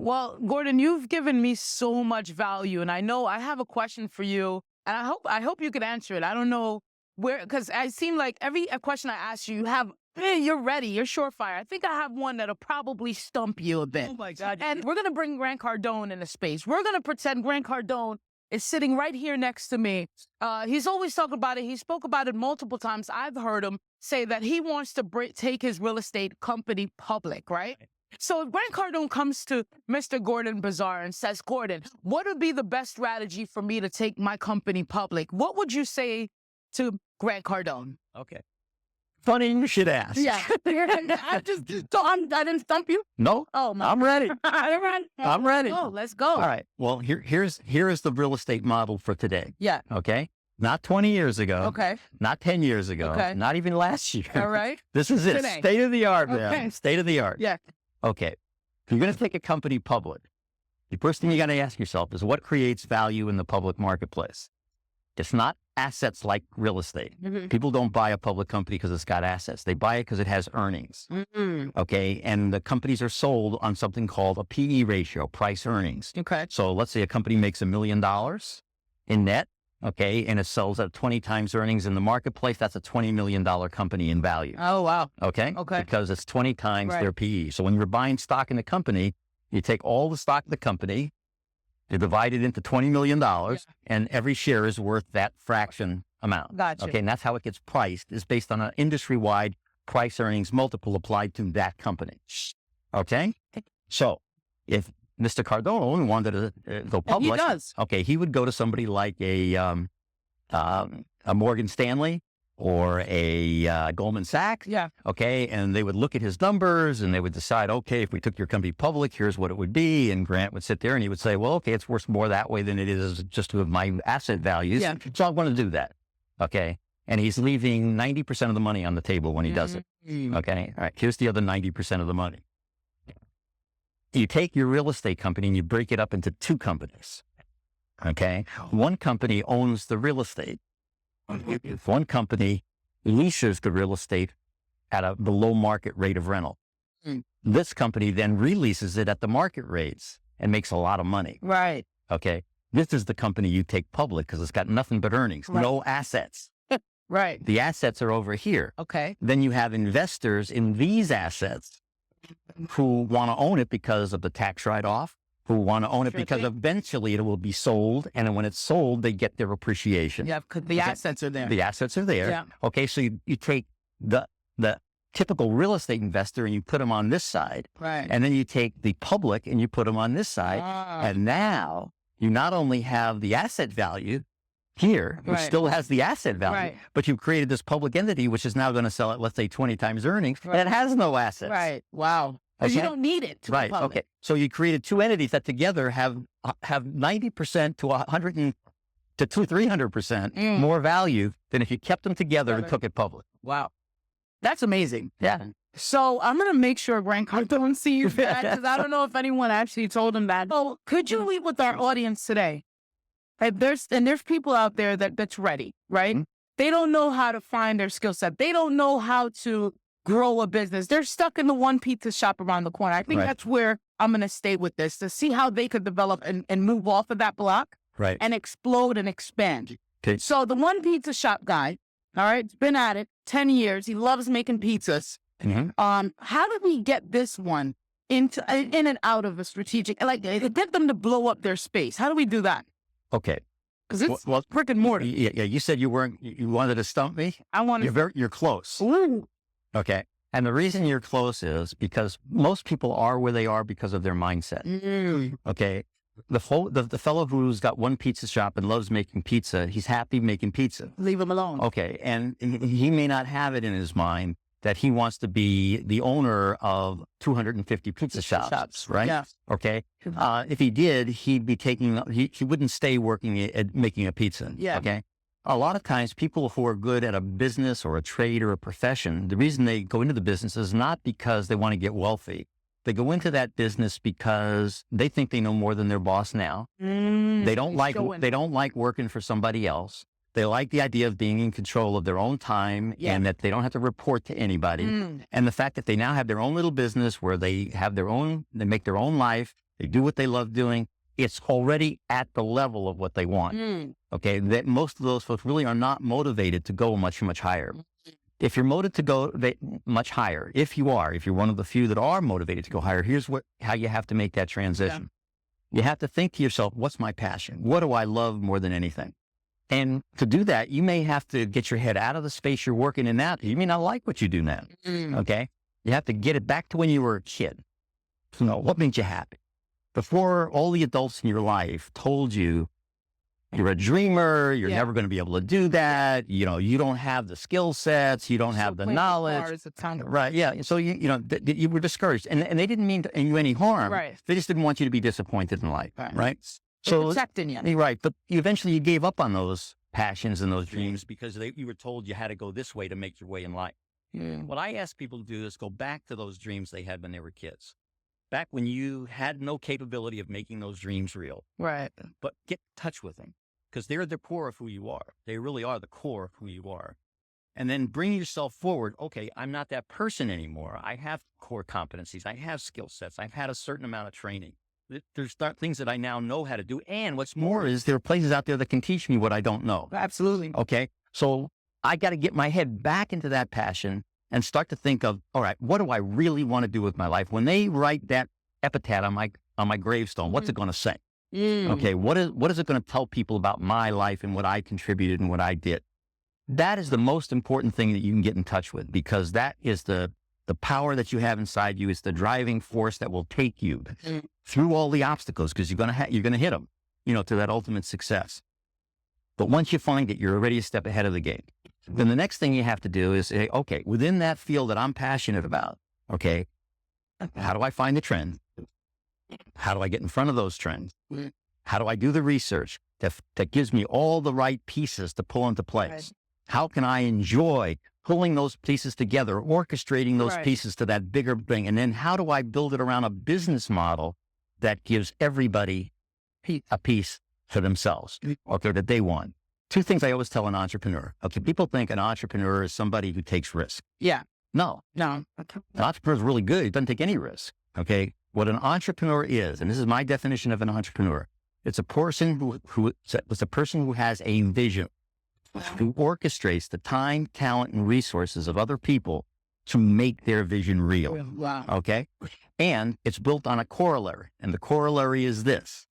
Well, Gordon, you've given me so much value, and I know I have a question for you, and I hope you could answer it. I don't know where, because I seem like every question I ask you, you have, you're ready, you're surefire. I think I have one that'll probably stump you a bit. Oh my God. And we're gonna bring Grant Cardone into space. We're gonna pretend Grant Cardone is sitting right here next to me. He's always talking about it. He spoke about it multiple times. I've heard him say that he wants to take his real estate company public, right? So if Grant Cardone comes to Mr. Gordon Bazar and says, Gordon, what would be the best strategy for me to take my company public? What would you say to Grant Cardone? Okay. Funny you should ask. Yeah. I didn't stump you? No. Oh, no. I'm ready. I'm ready. Oh, let's go. All right. Well, here is the real estate model for today. Yeah. Okay. Not 20 years ago. Okay. Not 10 years ago. Okay. Not even last year. All right. This is it. Today. State of the art, man. Okay. State of the art. Yeah. Okay. If you're going to take a company public, the first thing you got to ask yourself is what creates value in the public marketplace? It's not assets like real estate. Mm-hmm. People don't buy a public company because it's got assets. They buy it because it has earnings. Mm-hmm. Okay. And the companies are sold on something called a PE ratio, price earnings. Okay. So let's say a company makes $1 million in net. Okay. And it sells at 20 times earnings in the marketplace. That's a $20 million company in value. Oh, wow. Okay. Okay. Because it's 20 times Right. their PE. So when you're buying stock in the company, you take all the stock of the company, you divide it into $20 million, and every share is worth that fraction amount. Gotcha. Okay. And that's how it gets priced, is based on an industry-wide price earnings multiple applied to that company. Okay. So if Mr. Cardone wanted to go public, he does. Okay, he would go to somebody like a Morgan Stanley or a Goldman Sachs. Yeah. Okay, and they would look at his numbers and they would decide, okay, if we took your company public, here's what it would be. And Grant would sit there and he would say, well, okay, it's worth more that way than it is just with my asset values. Yeah. So I want to do that. Okay. And he's leaving 90% of the money on the table when he does it. Okay. All right. Here's the other 90% of the money. You take your real estate company and you break it up into two companies. Okay. One company owns the real estate. One company leases the real estate at a below market rate of rental. This company then releases it at the market rates and makes a lot of money. Right. Okay. This is the company you take public because it's got nothing but earnings, Right. no assets. Right. The assets are over here. Okay. Then you have investors in these assets who want to own it because of the tax write-off, who want to own it Sure because thing. eventually it will be sold. And when it's sold, they get their appreciation. Yeah, because the assets are there. The assets are there. Yeah. Okay. So you take the typical real estate investor and you put them on this side. Right. And then you take the public and you put them on this side. Ah. And now you not only have the asset value here, which Right. still has the asset value, Right. but you've created this public entity, which is now going to sell at, let's say, 20 times earnings, Right. and it has no assets. Right. Wow. Because you Okay. don't need it to be Right. public. Okay. So you created two entities that together have 90% to 100 to 300% more value than if you kept them together and took it public. Wow. That's amazing. Yeah. So I'm going to make sure Grant Cardone sees that because I don't know if anyone actually told him that. So could you leave with our audience today? Right, there's people out there that's ready, right? Mm-hmm. They don't know how to find their skill set. They don't know how to grow a business. They're stuck in the one pizza shop around the corner. I think Right. that's where I'm going to stay with this to see how they could develop and move off of that block Right. and explode and expand. Okay. So the one pizza shop guy, all right, has been at it 10 years. He loves making pizzas. Mhm. How did we get this one in and out of a strategic, like get them to blow up their space? How do we do that? Okay. Because it's Well, brick and mortar. Yeah. You said you wanted to stump me. I want to. You're close. Ooh. Okay. And the reason you're close is because most people are where they are because of their mindset. Okay. The fellow who's got one pizza shop and loves making pizza, he's happy making pizza. Leave him alone. Okay. And he may not have it in his mind that he wants to be the owner of 250 pizza shops, right? Yeah. Okay. If he did, he'd be he wouldn't stay working at making a pizza. Yeah. Okay. A lot of times people who are good at a business or a trade or a profession, the reason they go into the business is not because they want to get wealthy. They go into that business because they think they know more than their boss now. They don't like working for somebody else. They like the idea of being in control of their own time and that they don't have to report to anybody. And the fact that they now have their own little business where they make their own life they do what they love doing, it's already at the level of what they want. Okay. That most of those folks really are not motivated to go much, much higher. If you're motivated to go much higher, if you're one of the few that are motivated to go higher, here's how you have to make that transition. You have to think to yourself, what's my passion? What do I love more than anything? And to do that, you may have to get your head out of the space you're working in now. You may not like what you do now. Okay. You have to get it back to when you were a kid. What made you happy? Before all the adults in your life told you you're a dreamer, you're never going to be able to do that. You don't have the skill sets, you don't have the knowledge. Right. Yeah. So you were discouraged, and they didn't mean to you any harm. Right. They just didn't want you to be disappointed in life. Right. So protecting you. Right. But eventually you gave up on those passions and those dreams because you were told you had to go this way to make your way in life. What I ask people to do is go back to those dreams they had when they were kids. Back when you had no capability of making those dreams real. Right. But get in touch with them because they're the core of who you are. They really are the core of who you are. And then bring yourself forward. Okay, I'm not that person anymore. I have core competencies. I have skill sets. I've had a certain amount of training. There's things that I now know how to do. And what's more is there are places out there that can teach me what I don't know. Absolutely. Okay. So I got to get my head back into that passion and start to think of, all right, what do I really want to do with my life? When they write that epitaph on my gravestone, what's it going to say? Okay, what is it going to tell people about my life and what I contributed and what I did? That is the most important thing that you can get in touch with, because that is the power that you have inside you. It's the driving force that will take you through all the obstacles, because you're going to hit them, to that ultimate success. But once you find it, you're already a step ahead of the game. Then the next thing you have to do is say, okay, within that field that I'm passionate about, okay, how do I find the trend? How do I get in front of those trends? How do I do the research that gives me all the right pieces to pull into place? Right. How can I enjoy pulling those pieces together, orchestrating those pieces to that bigger thing? And then how do I build it around a business model that gives everybody a piece for themselves, okay, that they want? Two things I always tell an entrepreneur. Okay, people think an entrepreneur is somebody who takes risk. Yeah. No. Okay. An entrepreneur is really good. He doesn't take any risk. Okay. What an entrepreneur is, and this is my definition of an entrepreneur, it's a person who has a vision, who orchestrates the time, talent, and resources of other people to make their vision real. Wow. Okay. And it's built on a corollary. And the corollary is this,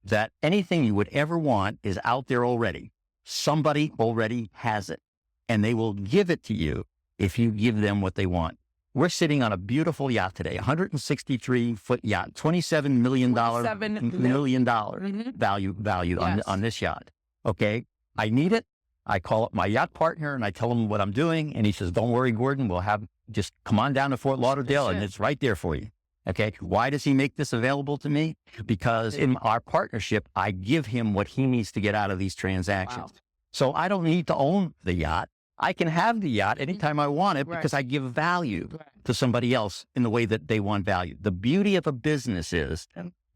that anything you would ever want is out there already. Somebody already has it, and they will give it to you if you give them what they want. We're sitting on a beautiful yacht today, 163-foot yacht, $27 million value on this yacht. Okay. I need it. I call up my yacht partner and I tell him what I'm doing. And he says, don't worry, Gordon, just come on down to Fort Lauderdale and it's right there for you. Okay. Why does he make this available to me? Because in our partnership, I give him what he needs to get out of these transactions. Wow. So I don't need to own the yacht. I can have the yacht anytime I want it because I give value to somebody else in the way that they want value. The beauty of a business is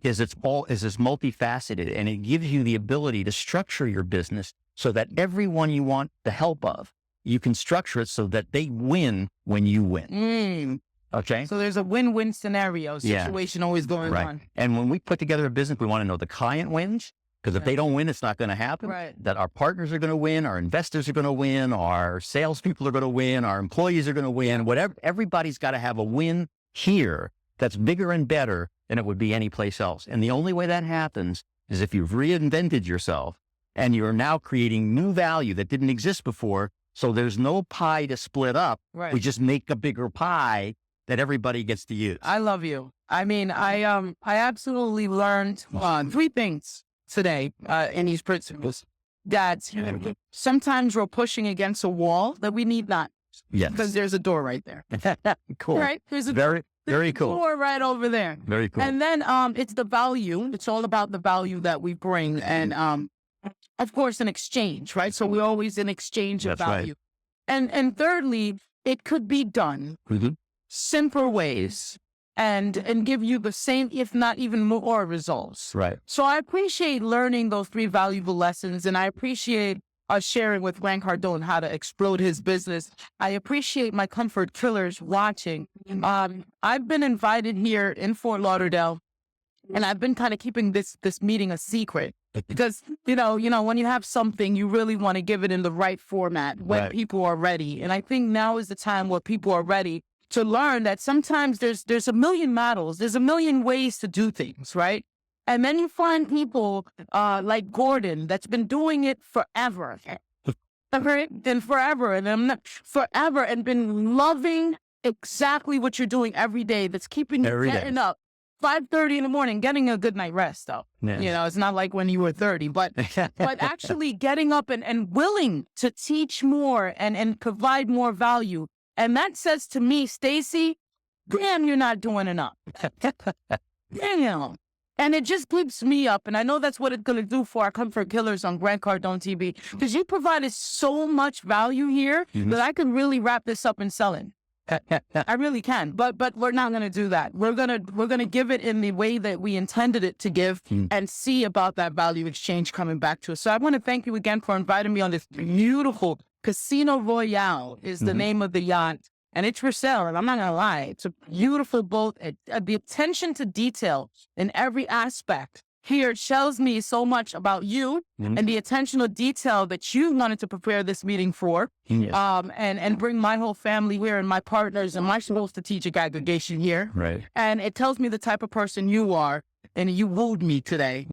it's multifaceted, and it gives you the ability to structure your business so that everyone you want the help of, you can structure it so that they win when you win. Okay. So there's a win-win scenario situation always going on. And when we put together a business, we want to know the client wins. Because if they don't win, it's not going to happen. That our partners are going to win, our investors are going to win, our salespeople are going to win, our employees are going to win, whatever. Everybody's got to have a win here that's bigger and better than it would be any place else. And the only way that happens is if you've reinvented yourself and you're now creating new value that didn't exist before. So there's no pie to split up. We just make a bigger pie that everybody gets to use. I love you. I mean, I absolutely learned three things today in these principles, that sometimes we're pushing against a wall that we need not. Yes. Because there's a door right there. Cool. Right? There's a very cool door right over there. Very cool. And then it's the value. It's all about the value that we bring. And of course, an exchange, right? So we're always in exchange of value. And thirdly, it could be done simpler ways and give you the same, if not even more results. Right. So I appreciate learning those three valuable lessons, and I appreciate us sharing with Grant Cardone how to explode his business. I appreciate my comfort killers watching. I've been invited here in Fort Lauderdale And I've been kind of keeping this meeting a secret because, when you have something, you really want to give it in the right format when people are ready. And I think now is the time where people are ready to learn that sometimes there's a million models, there's a million ways to do things, right? And then you find people like Gordon that's been doing it forever. And forever, and I'm not forever, and been loving exactly what you're doing every day. That's keeping you getting up 5:30 in the morning, getting a good night rest. Though, it's not like when you were 30, but actually getting up and willing to teach more and provide more value. And that says to me, Stacy, damn, you're not doing enough. Damn. And it just keeps me up. And I know that's what it's going to do for our Comfort Killers on Grant Cardone TV. Because you provided so much value here that I can really wrap this up and sell it. I really can. But we're not going to do that. We're gonna give it in the way that we intended it to give and see about that value exchange coming back to us. So I want to thank you again for inviting me on this beautiful Casino Royale is the name of the yacht. And it's for sale, and I'm not going to lie. It's a beautiful boat. The attention to detail in every aspect here shows me so much about you and the attention to detail that you wanted to prepare this meeting for, and bring my whole family here and my partners and my whole strategic aggregation here. Right. And it tells me the type of person you are, and you wooed me today.